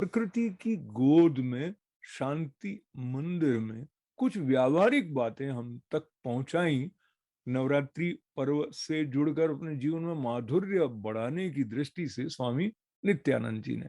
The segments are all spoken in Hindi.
प्रकृति की गोद में शांति मंदिर में कुछ व्यावहारिक बातें हम तक पहुंचाई नवरात्रि पर्व से जुड़कर अपने जीवन में माधुर्य बढ़ाने की दृष्टि से स्वामी नित्यानंद जी ने।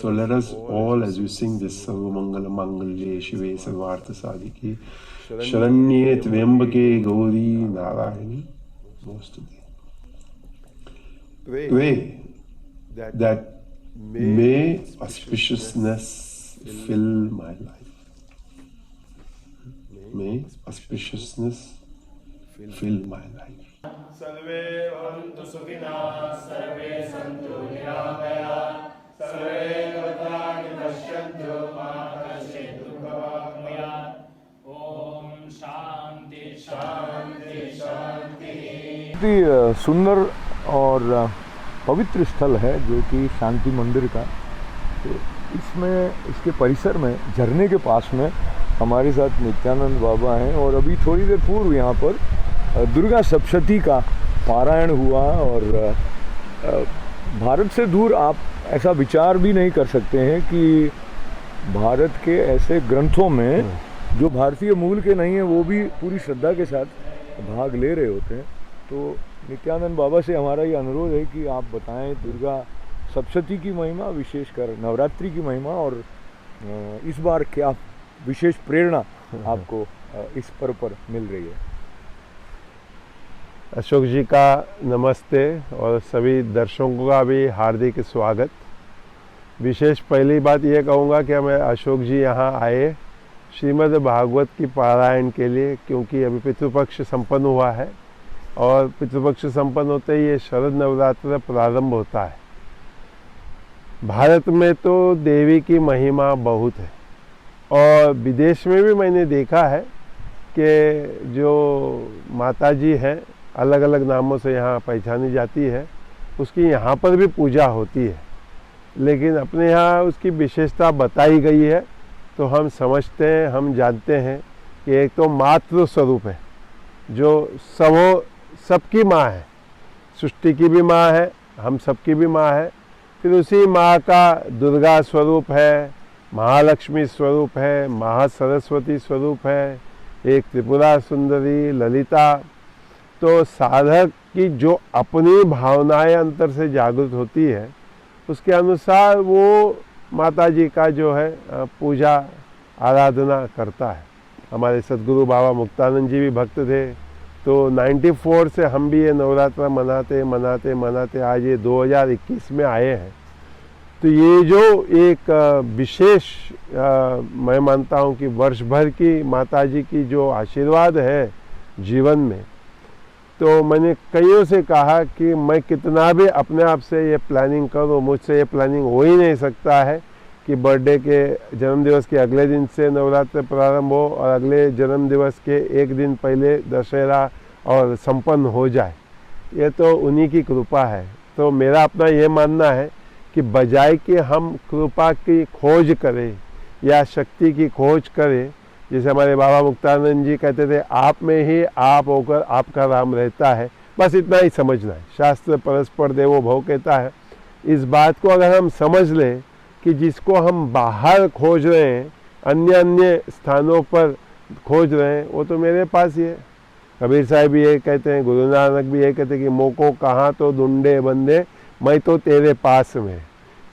So let us all, as we sing this Sarvamangala Mangalye Shive Sarvartha Sadhike Sharanye Tvayambake Gauri Narayani Namastude, pray that may auspiciousness fill my life. May auspiciousness fill my life. सर्वे भवन्तु सुखिनः सर्वे सन्तु निरामयाः सर्वे भद्राणि पश्यन्तु मा कश्चित् दुःखभाग्भयात् ओम शांति शांति शांति। सुंदर और पवित्र स्थल है जो कि शांति मंदिर का। तो इसमें इसके परिसर में झरने के पास में हमारे साथ नित्यानंद बाबा हैं और अभी थोड़ी देर पूर्व यहाँ पर दुर्गा सप्तशती का पारायण हुआ। और भारत से दूर आप ऐसा विचार भी नहीं कर सकते हैं कि भारत के ऐसे ग्रंथों में जो भारतीय मूल के नहीं हैं वो भी पूरी श्रद्धा के साथ भाग ले रहे होते हैं। तो नित्यानंद बाबा से हमारा ये अनुरोध है कि आप बताएं दुर्गा सप्तशती की महिमा, विशेषकर नवरात्रि की महिमा, और इस बार क्या विशेष प्रेरणा आपको इस पर्व पर मिल रही है। अशोक जी का नमस्ते और सभी दर्शकों का भी हार्दिक स्वागत। विशेष पहली बात ये कहूँगा कि मैं अशोक जी यहाँ आए श्रीमद् भागवत की पारायण के लिए, क्योंकि अभी पितृपक्ष संपन्न हुआ है और पितृपक्ष संपन्न होते ही ये शरद नवरात्र प्रारंभ होता है। भारत में तो देवी की महिमा बहुत है और विदेश में भी मैंने देखा है कि जो माता जी हैं अलग अलग नामों से यहाँ पहचानी जाती है, उसकी यहाँ पर भी पूजा होती है, लेकिन अपने यहाँ उसकी विशेषता बताई गई है। तो हम समझते हैं, हम जानते हैं कि एक तो मातृ स्वरूप है जो सबकी माँ है, सृष्टि की भी माँ है, हम सबकी भी माँ है। फिर उसी माँ का दुर्गा स्वरूप है, महालक्ष्मी स्वरूप है, महासरस्वती स्वरूप है, एक त्रिपुरा सुंदरी, ललिता। तो साधक की जो अपनी भावनाएं अंतर से जागृत होती है उसके अनुसार वो माता जी का जो है पूजा आराधना करता है। हमारे सद्गुरु बाबा मुक्तानंद जी भी भक्त थे, तो 94 से हम भी ये नवरात्र मनाते मनाते मनाते आज ये 2021 में आए हैं। तो ये जो एक विशेष मैं मानता हूँ कि वर्ष भर की माता जी की जो आशीर्वाद है जीवन में, तो मैंने कईयों से कहा कि मैं कितना भी अपने आप से ये प्लानिंग करूँ, मुझसे ये प्लानिंग हो ही नहीं सकता है कि बर्थडे के जन्मदिवस के अगले दिन से नवरात्र प्रारंभ हो और अगले जन्मदिवस के एक दिन पहले दशहरा और संपन्न हो जाए। ये तो उन्हीं की कृपा है। तो मेरा अपना ये मानना है कि बजाय कि हम कृपा की खोज करें या शक्ति की खोज करें, जैसे हमारे बाबा मुक्तानंद जी कहते थे, आप में ही आप होकर आपका राम रहता है, बस इतना ही समझना है। शास्त्र परस्पर देवो भव कहता है। इस बात को अगर हम समझ लें कि जिसको हम बाहर खोज रहे हैं, अन्य स्थानों पर खोज रहे हैं, वो तो मेरे पास ही है। कबीर साहब भी ये कहते हैं, गुरु नानक भी ये कहते हैं कि मोको कहाँ तो ढूंढे बंदे, मैं तो तेरे पास में।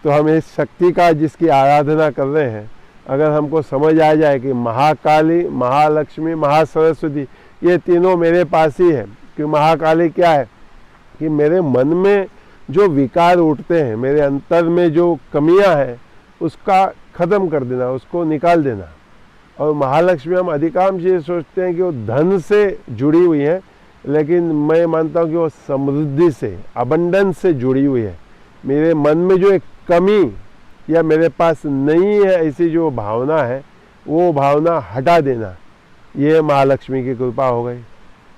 तो हम इस शक्ति का जिसकी आराधना कर रहे हैं, अगर हमको समझ आ जाए कि महाकाली, महालक्ष्मी, महासरस्वती ये तीनों मेरे पास ही है। कि महाकाली क्या है कि मेरे मन में जो विकार उठते हैं, मेरे अंतर में जो कमियां हैं, उसका ख़त्म कर देना, उसको निकाल देना। और महालक्ष्मी हम अधिकांश ये सोचते हैं कि वो धन से जुड़ी हुई है, लेकिन मैं मानता हूँ कि वो समृद्धि से, अबंडेंस से जुड़ी हुई है। मेरे मन में जो एक कमी या मेरे पास नहीं है ऐसी जो भावना है, वो भावना हटा देना, ये महालक्ष्मी की कृपा हो गई।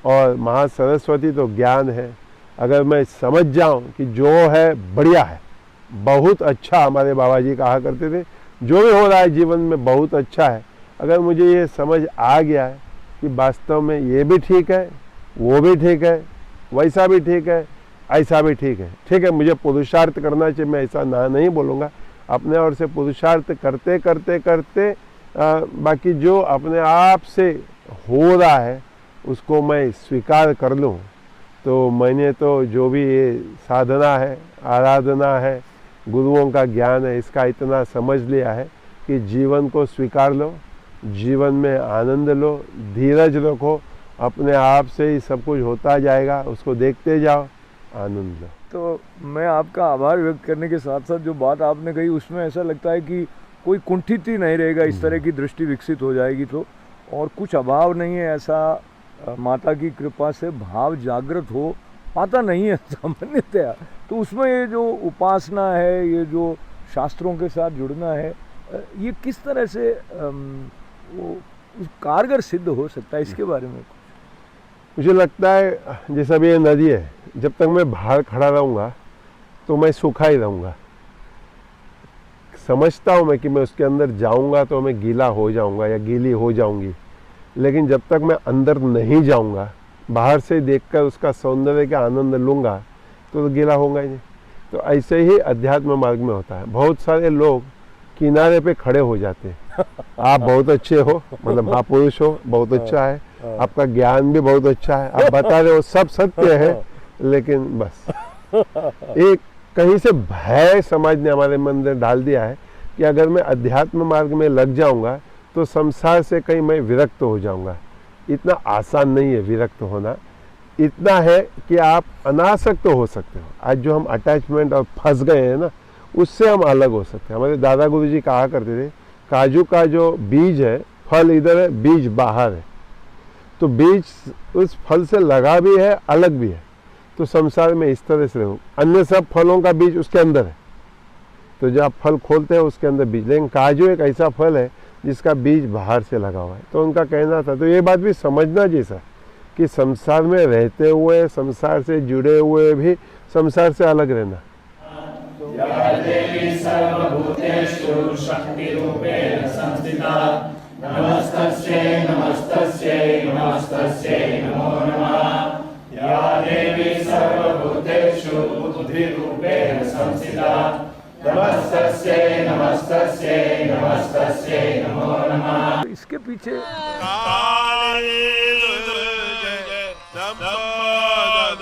और महासरस्वती तो ज्ञान है। अगर मैं समझ जाऊं कि जो है बढ़िया है, बहुत अच्छा, हमारे बाबा जी कहा करते थे, जो भी हो रहा है जीवन में बहुत अच्छा है, अगर मुझे ये समझ आ गया है कि वास्तव में ये भी ठीक है, वो भी ठीक है, वैसा भी ठीक है, ऐसा भी ठीक है, मुझे पुरुषार्थ करना चाहिए, मैं ऐसा ना नहीं बोलूँगा, अपने ओर से पुरुषार्थ करते करते करते बाकी जो अपने आप से हो रहा है उसको मैं स्वीकार कर लूँ। तो मैंने तो जो भी ये साधना है, आराधना है, गुरुओं का ज्ञान है, इसका इतना समझ लिया है कि जीवन को स्वीकार लो, जीवन में आनंद लो, धीरज रखो, अपने आप से ही सब कुछ होता जाएगा, उसको देखते जाओ, आनंद लो। तो मैं आपका आभार व्यक्त करने के साथ साथ जो बात आपने कही उसमें ऐसा लगता है कि कोई कुंठित ही नहीं रहेगा, इस तरह की दृष्टि विकसित हो जाएगी तो, और कुछ अभाव नहीं है, ऐसा माता की कृपा से भाव जागृत हो पाता नहीं है सामान्यतया। तो उसमें ये जो उपासना है, ये जो शास्त्रों के साथ जुड़ना है, ये किस तरह से वो कारगर सिद्ध हो सकता है, इसके बारे में मुझे लगता है जैसा भी ये नदी है, जब तक मैं बाहर खड़ा रहूँगा तो मैं सूखा ही रहूँगा। समझता हूँ मैं कि मैं उसके अंदर जाऊँगा तो मैं गीला हो जाऊँगा या गीली हो जाऊँगी, लेकिन जब तक मैं अंदर नहीं जाऊँगा, बाहर से देखकर उसका सौंदर्य का आनंद लूँगा तो गीला होगा ही नहीं। तो ऐसे ही अध्यात्म मार्ग में होता है। बहुत सारे लोग किनारे पे खड़े हो जाते हैं, आप बहुत अच्छे हो, मतलब महापुरुष हो, बहुत अच्छा है, आपका ज्ञान भी बहुत अच्छा है, आप बता रहे हो सब सत्य है, लेकिन बस एक कहीं से भय समाज ने हमारे मन में डाल दिया है कि अगर मैं अध्यात्म मार्ग में लग जाऊंगा तो संसार से कहीं मैं विरक्त हो जाऊंगा। इतना आसान नहीं है विरक्त होना, इतना है कि आप अनासक्त हो सकते हो। आज जो हम अटैचमेंट और फंस गए हैं ना, उससे हम अलग हो सकते हैं। हमारे दादा गुरुजी कहा करते थे, काजू का जो बीज है, फल इधर है, बीज बाहर है। तो बीज उस फल से लगा भी है, अलग भी है। तो संसार में इस तरह से रहो, अन्य सब फलों का बीज उसके अंदर है। तो जब आप फल खोलते हैं उसके अंदर बीज, लेकिन काजू एक ऐसा फल है जिसका बीज बाहर से लगा हुआ है। तो उनका कहना था, तो ये बात भी समझना जैसा कि संसार में रहते हुए, संसार से जुड़े हुए भी संसार से अलग रहना। या देवी सर्वभूतेषु शक्तिरूपेण संस्थिता, नमस्तस्यै नमस्तस्यै नमस्तस्यै नमो नमः। या देवी सर्वभूतेषु बुद्धिरूपेण संस्थिता, नमस्तस्यै नमस्तस्यै नमस्तस्यै नमो नमः। इसके पीछे काली दुर्गे संपदा